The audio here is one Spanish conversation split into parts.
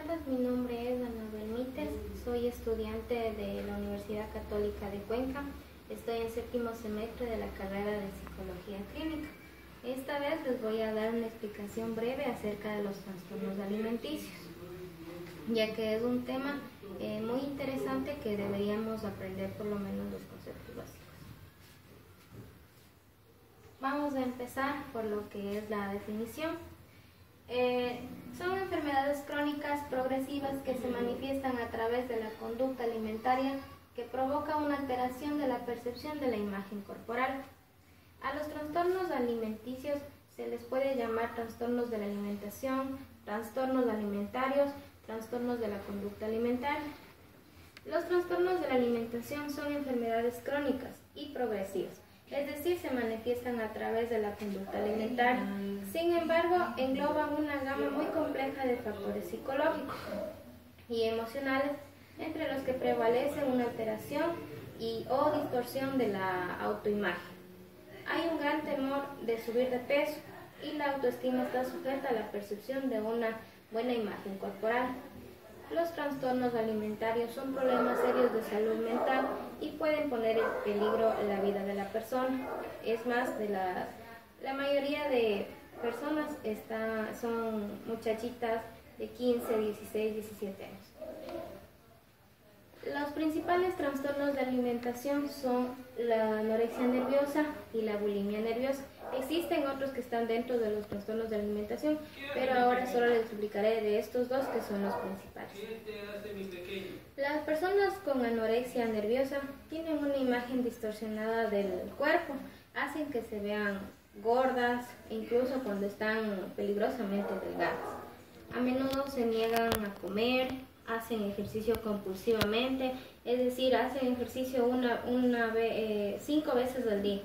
tardes, mi nombre es Anabel Mites, soy estudiante de la Universidad Católica de Cuenca. Estoy en séptimo semestre de la carrera de Psicología Clínica. Esta vez les voy a dar una explicación breve acerca de los trastornos alimenticios, ya que es un tema muy interesante que deberíamos aprender por lo menos los conceptos básicos. Vamos a empezar por lo que es la definición. Son enfermedades crónicas progresivas que se manifiestan a través de la conducta alimentaria que provoca una alteración de la percepción de la imagen corporal. A los trastornos alimenticios se les puede llamar trastornos de la alimentación, trastornos alimentarios, trastornos de la conducta alimentaria. Los trastornos de la alimentación son enfermedades crónicas y progresivas, es decir, se manifiestan a través de la conducta alimentaria. Sin embargo, engloban una gama muy compleja de factores psicológicos y emocionales, entre los que prevalece una alteración o distorsión de la autoimagen. Hay un gran temor de subir de peso y la autoestima está sujeta a la percepción de una buena imagen corporal. Los trastornos alimentarios son problemas serios de salud mental y pueden poner en peligro la vida de la persona. Es más, la mayoría de personas son muchachitas de 15, 16, 17 años. Los principales trastornos de alimentación son la anorexia nerviosa y la bulimia nerviosa. Existen otros que están dentro de los trastornos de alimentación, pero ahora solo les explicaré de estos dos que son los principales. Las personas con anorexia nerviosa tienen una imagen distorsionada del cuerpo, hacen que se vean gordas, incluso cuando están peligrosamente delgadas. A menudo se niegan a comer, hacen ejercicio compulsivamente, es decir, hacen ejercicio 5 veces al día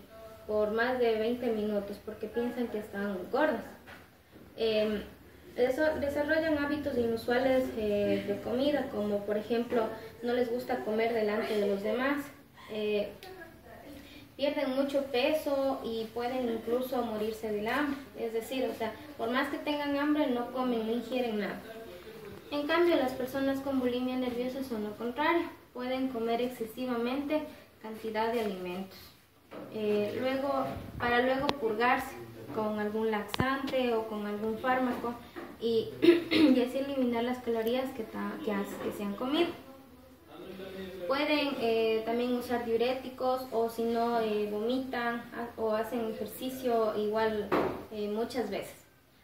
por más de 20 minutos porque piensan que están gordas. Desarrollan hábitos inusuales de comida, como por ejemplo no les gusta comer delante de los demás, pierden mucho peso y pueden incluso morirse del hambre, es decir, por más que tengan hambre no comen, no ingieren nada. En cambio, las personas con bulimia nerviosa son lo contrario, pueden comer excesivamente cantidad de alimentos, para luego purgarse con algún laxante o con algún fármaco y así eliminar las calorías que se han comido. Pueden también usar diuréticos o si no vomitan o hacen ejercicio igual muchas veces.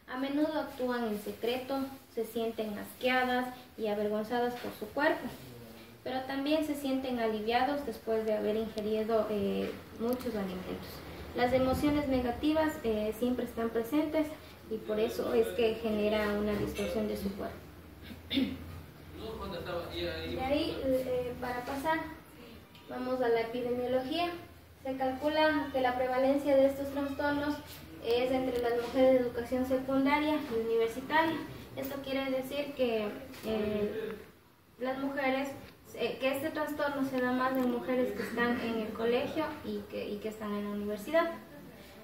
A menudo actúan en secreto, se sienten asqueadas y avergonzadas por su cuerpo, pero también se sienten aliviados después de haber ingerido muchos alimentos. Las emociones negativas siempre están presentes y por eso es que genera una distorsión de su cuerpo. De ahí, para pasar, vamos a la epidemiología. Se calcula que la prevalencia de estos trastornos es entre las mujeres de educación secundaria y universitaria. Esto quiere decir que las mujeres, que este trastorno se da más en mujeres que están en el colegio y que están en la universidad.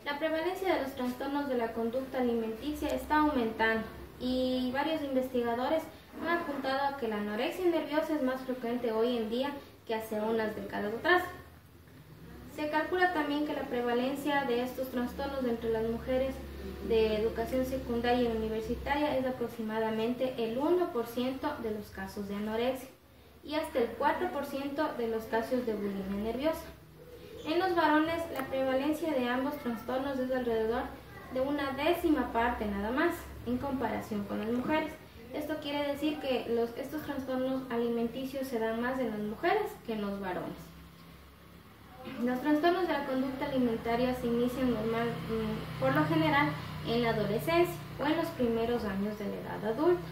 La prevalencia de los trastornos de la conducta alimenticia está aumentando y varios investigadores han apuntado a que la anorexia nerviosa es más frecuente hoy en día que hace unas décadas atrás. Se calcula también que la prevalencia de estos trastornos entre las mujeres de educación secundaria y universitaria es aproximadamente el 1% de los casos de anorexia y hasta el 4% de los casos de bulimia nerviosa. En los varones, la prevalencia de ambos trastornos es alrededor de 1/10 parte nada más, en comparación con las mujeres. Esto quiere decir que estos trastornos alimenticios se dan más en las mujeres que en los varones. Los trastornos de la conducta alimentaria se inician por lo general en la adolescencia o en los primeros años de la edad adulta.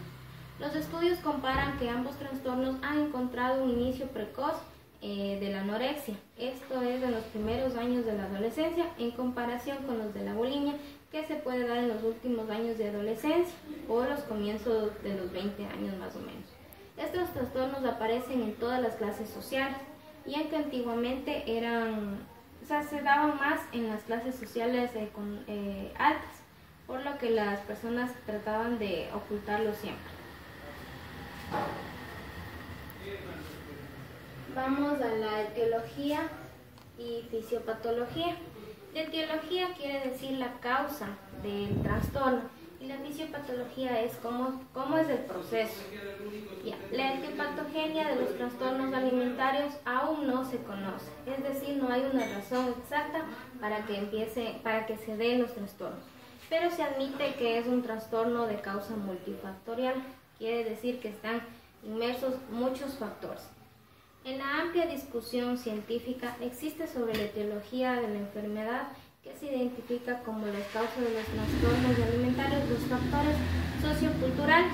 Los estudios comparan que ambos trastornos han encontrado un inicio precoz de la anorexia. Esto es en los primeros años de la adolescencia en comparación con los de la bulimia, que se puede dar en los últimos años de adolescencia o los comienzos de los 20 años más o menos. Estos trastornos aparecen en todas las clases sociales, y aunque antiguamente se daban más en las clases sociales altas, por lo que las personas trataban de ocultarlo siempre. Vamos a la etiología y fisiopatología. La etiología quiere decir la causa del trastorno y la fisiopatología es cómo es el proceso. Ya. La etiopatogenia de los trastornos alimentarios aún no se conoce, es decir, no hay una razón exacta para que se den los trastornos, pero se admite que es un trastorno de causa multifactorial, quiere decir que están inmersos muchos factores. En la amplia discusión científica existe sobre la etiología de la enfermedad que se identifica como las causas de los trastornos alimentarios, los factores socioculturales,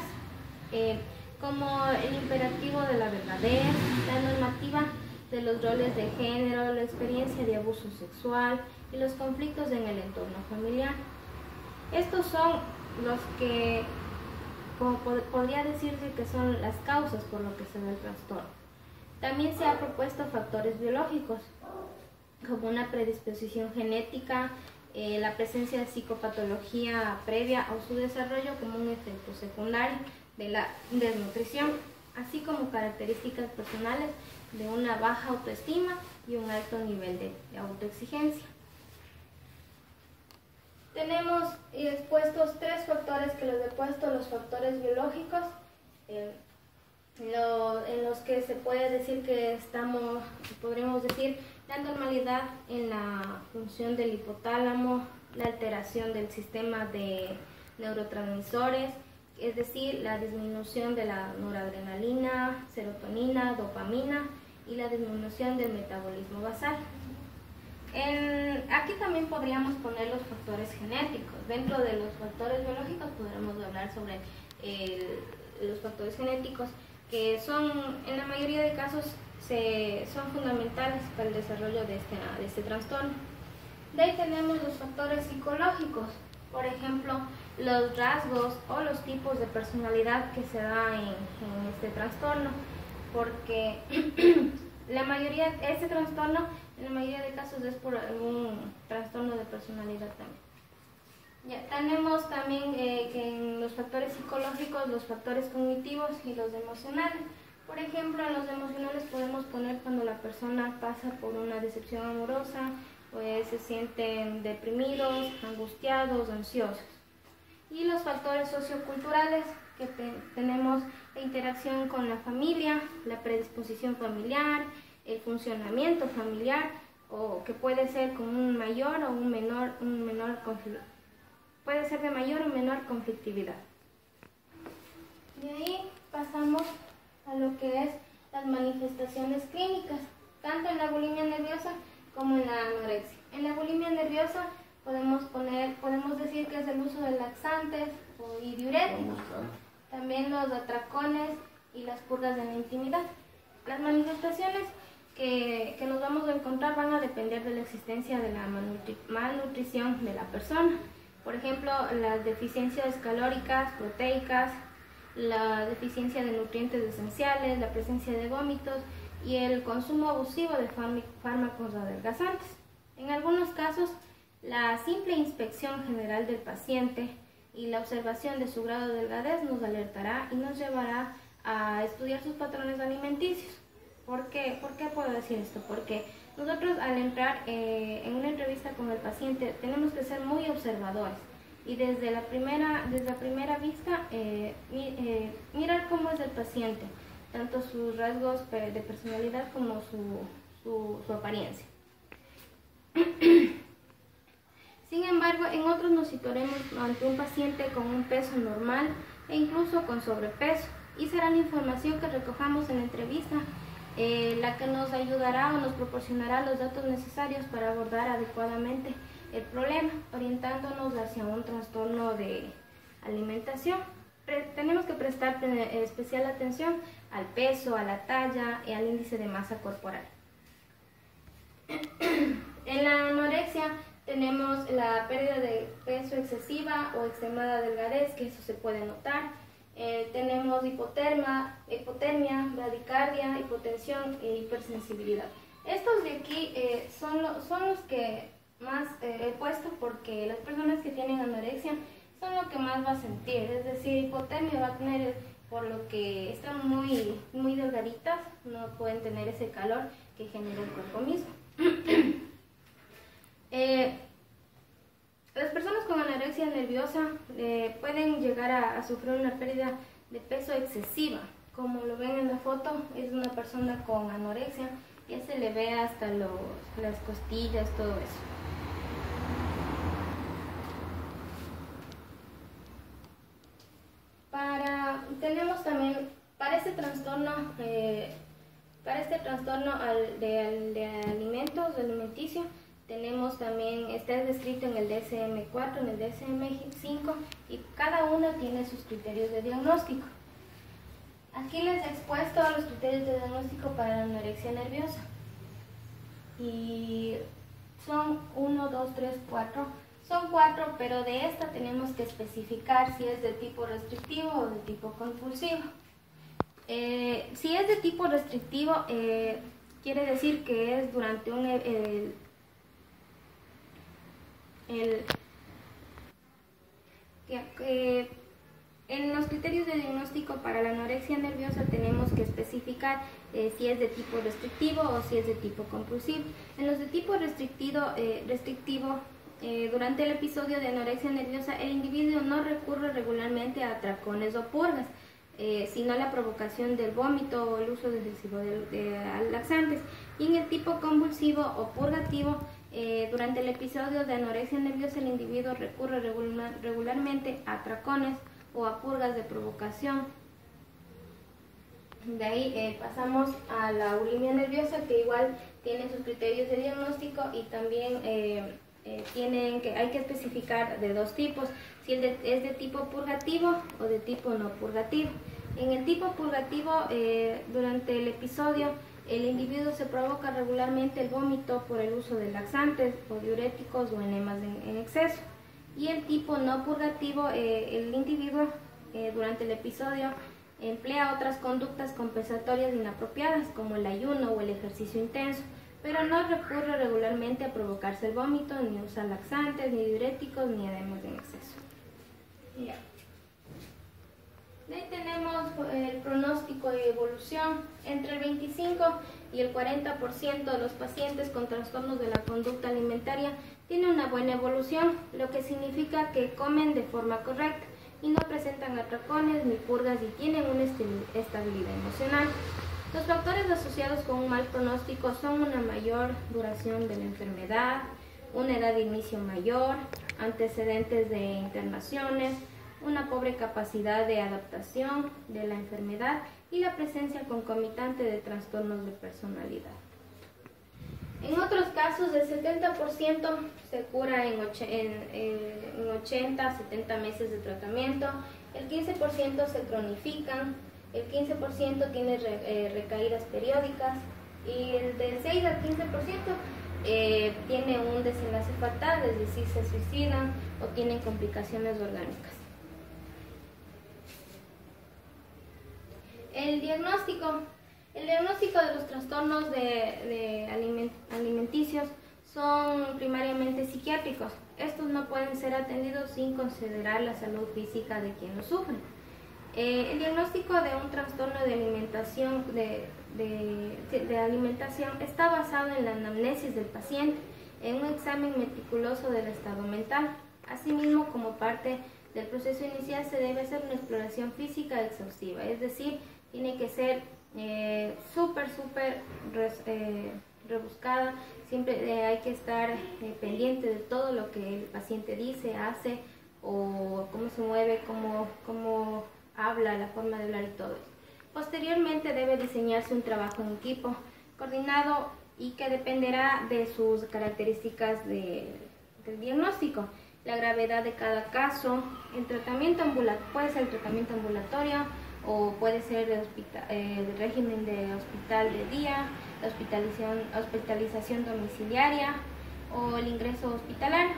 como el imperativo de la verdadez, la normativa de los roles de género, la experiencia de abuso sexual y los conflictos en el entorno familiar. Estos son los que, como podría decirse que son las causas por lo que se da el trastorno. También se ha propuesto factores biológicos, como una predisposición genética, la presencia de psicopatología previa o su desarrollo como un efecto secundario de la desnutrición, así como características personales de una baja autoestima y un alto nivel de autoexigencia. Tenemos expuestos tres factores que los he puesto, los factores biológicos, en los que se puede decir que podríamos decir, la normalidad en la función del hipotálamo, la alteración del sistema de neurotransmisores, es decir, la disminución de la noradrenalina, serotonina, dopamina y la disminución del metabolismo basal. Aquí también podríamos poner los factores genéticos. Dentro de los factores biológicos podremos hablar sobre los factores genéticos, que en la mayoría de casos son fundamentales para el desarrollo de este trastorno. De ahí tenemos los factores psicológicos, por ejemplo, los rasgos o los tipos de personalidad que se da en este trastorno, porque este trastorno en la mayoría de casos es por algún trastorno de personalidad también. Ya, tenemos también que en los factores psicológicos, los factores cognitivos y los emocionales. Por ejemplo, en los emocionales podemos poner cuando la persona pasa por una decepción amorosa, pues se sienten deprimidos, angustiados, ansiosos. Y los factores socioculturales, que tenemos la interacción con la familia, la predisposición familiar, el funcionamiento familiar, o que puede ser con un mayor o un menor conflicto. Puede ser de mayor o menor conflictividad. De ahí pasamos a lo que es las manifestaciones clínicas, tanto en la bulimia nerviosa como en la anorexia. En la bulimia nerviosa podemos decir que es el uso de laxantes y diuréticos, también los atracones y las purgas de la intimidad. Las manifestaciones que nos vamos a encontrar van a depender de la existencia de la malnutrición de la persona. Por ejemplo, las deficiencias calóricas, proteicas, la deficiencia de nutrientes esenciales, la presencia de vómitos y el consumo abusivo de fármacos adelgazantes. En algunos casos, la simple inspección general del paciente y la observación de su grado de delgadez nos alertará y nos llevará a estudiar sus patrones alimenticios. ¿Por qué puedo decir esto? Porque nosotros al entrar en una entrevista con el paciente tenemos que ser muy observadores y desde la primera vista mirar cómo es el paciente, tanto sus rasgos de personalidad como su apariencia. Sin embargo, en otros nos situaremos ante un paciente con un peso normal e incluso con sobrepeso, y será la información que recojamos en la entrevista la que nos ayudará o nos proporcionará los datos necesarios para abordar adecuadamente el problema, orientándonos hacia un trastorno de alimentación. Tenemos que prestar especial atención al peso, a la talla y al índice de masa corporal. En la anorexia tenemos la pérdida de peso excesiva o extremada delgadez, que eso se puede notar. Tenemos hipotermia, bradicardia, hipotensión e hipersensibilidad. Estos de aquí son los que más he puesto, porque las personas que tienen anorexia son lo que más va a sentir, es decir, hipotermia va a tener por lo que están muy delgaditas, no pueden tener ese calor que genera el cuerpo mismo. Las personas con anorexia nerviosa pueden llegar a sufrir una pérdida de peso excesiva. Como lo ven en la foto, es una persona con anorexia, ya se le ve hasta las costillas, todo eso. Tenemos también para este trastorno de alimentos, alimenticio, tenemos también, está descrito en el DSM-4, en el DSM-5, y cada uno tiene sus criterios de diagnóstico. Aquí les he expuesto los criterios de diagnóstico para la anorexia nerviosa. Y son 1, 2, 3, 4. Son 4, pero de esta tenemos que especificar si es de tipo restrictivo o de tipo compulsivo. Si es de tipo restrictivo, quiere decir que es durante en los criterios de diagnóstico para la anorexia nerviosa tenemos que especificar si es de tipo restrictivo o si es de tipo compulsivo. En los de tipo restrictivo, durante el episodio de anorexia nerviosa, el individuo no recurre regularmente a atracones o purgas, sino a la provocación del vómito o el uso excesivo de laxantes. Y en el tipo convulsivo o purgativo, durante el episodio de anorexia nerviosa, el individuo recurre regularmente a atracones o a purgas de provocación. De ahí pasamos a la bulimia nerviosa, que igual tiene sus criterios de diagnóstico y también hay que especificar de dos tipos, si es de tipo purgativo o de tipo no purgativo. En el tipo purgativo, durante el episodio, el individuo se provoca regularmente el vómito por el uso de laxantes o diuréticos o enemas en exceso. Y el tipo no purgativo, el individuo durante el episodio emplea otras conductas compensatorias inapropiadas como el ayuno o el ejercicio intenso, pero no recurre regularmente a provocarse el vómito, ni usar laxantes, ni diuréticos, ni enemas en exceso. Ya. De ahí tenemos el pronóstico y evolución. Entre el 25 y el 40% de los pacientes con trastornos de la conducta alimentaria tienen una buena evolución, lo que significa que comen de forma correcta y no presentan atracones ni purgas y tienen una estabilidad emocional. Los factores asociados con un mal pronóstico son una mayor duración de la enfermedad, una edad de inicio mayor, antecedentes de internaciones, una pobre capacidad de adaptación de la enfermedad y la presencia concomitante de trastornos de personalidad. En otros casos, el 70% se cura en 80 a 70 meses de tratamiento, el 15% se cronifican, el 15% tiene recaídas periódicas y el del 6 al 15% tiene un desenlace fatal, es decir, se suicidan o tienen complicaciones orgánicas. El diagnóstico de los trastornos alimenticios son primariamente psiquiátricos. Estos no pueden ser atendidos sin considerar la salud física de quien lo sufre. El diagnóstico de un trastorno de alimentación está basado en la anamnesis del paciente, en un examen meticuloso del estado mental. Asimismo, como parte del proceso inicial se debe hacer una exploración física exhaustiva, es decir, tiene que ser súper rebuscada. Siempre hay que estar pendiente de todo lo que el paciente dice, hace o cómo se mueve, cómo habla, la forma de hablar y todo eso. Posteriormente debe diseñarse un trabajo en equipo coordinado y que dependerá de sus características del diagnóstico, la gravedad de cada caso. El tratamiento puede ser el tratamiento ambulatorio o puede ser el régimen de hospital de día, la hospitalización domiciliaria o el ingreso hospitalario.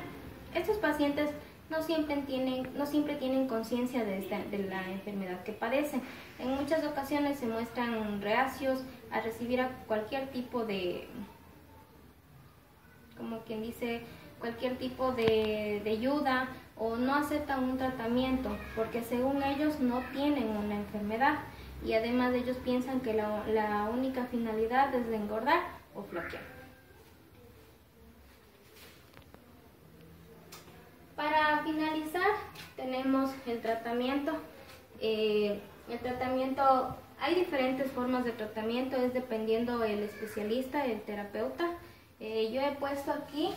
Estos pacientes no siempre tienen conciencia de la enfermedad que padecen. En muchas ocasiones se muestran reacios a recibir cualquier tipo de, como quien dice, cualquier tipo de ayuda o no aceptan un tratamiento porque según ellos no tienen una enfermedad y además ellos piensan que la única finalidad es de engordar o flaquear. Para finalizar tenemos el tratamiento. Hay diferentes formas de tratamiento, es dependiendo el especialista, el terapeuta. Yo he puesto aquí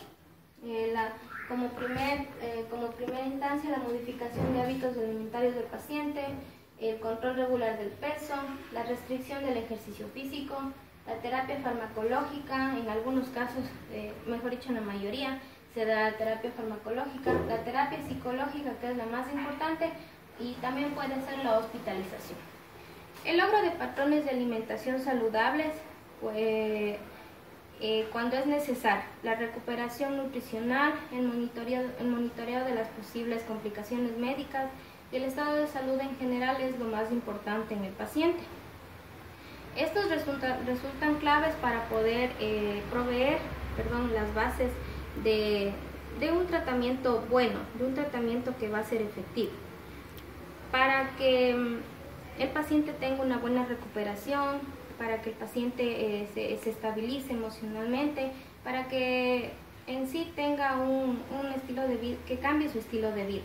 como primera instancia la modificación de hábitos alimentarios del paciente, el control regular del peso, la restricción del ejercicio físico, la terapia farmacológica, en algunos casos, mejor dicho en la mayoría, se da terapia farmacológica, la terapia psicológica, que es la más importante, y también puede ser la hospitalización. El logro de patrones de alimentación saludables, pues, cuando es necesario, la recuperación nutricional, el monitoreo de las posibles complicaciones médicas y el estado de salud en general es lo más importante en el paciente. Estos resultan claves para poder proveer las bases de un tratamiento bueno, de un tratamiento que va a ser efectivo, para que el paciente tenga una buena recuperación, para que el paciente se estabilice emocionalmente, para que en sí tenga un estilo de vida, que cambie su estilo de vida.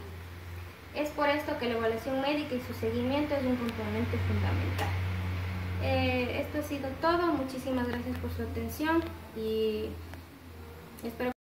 Es por esto que la evaluación médica y su seguimiento es un componente fundamental. Esto ha sido todo, muchísimas gracias por su atención y espero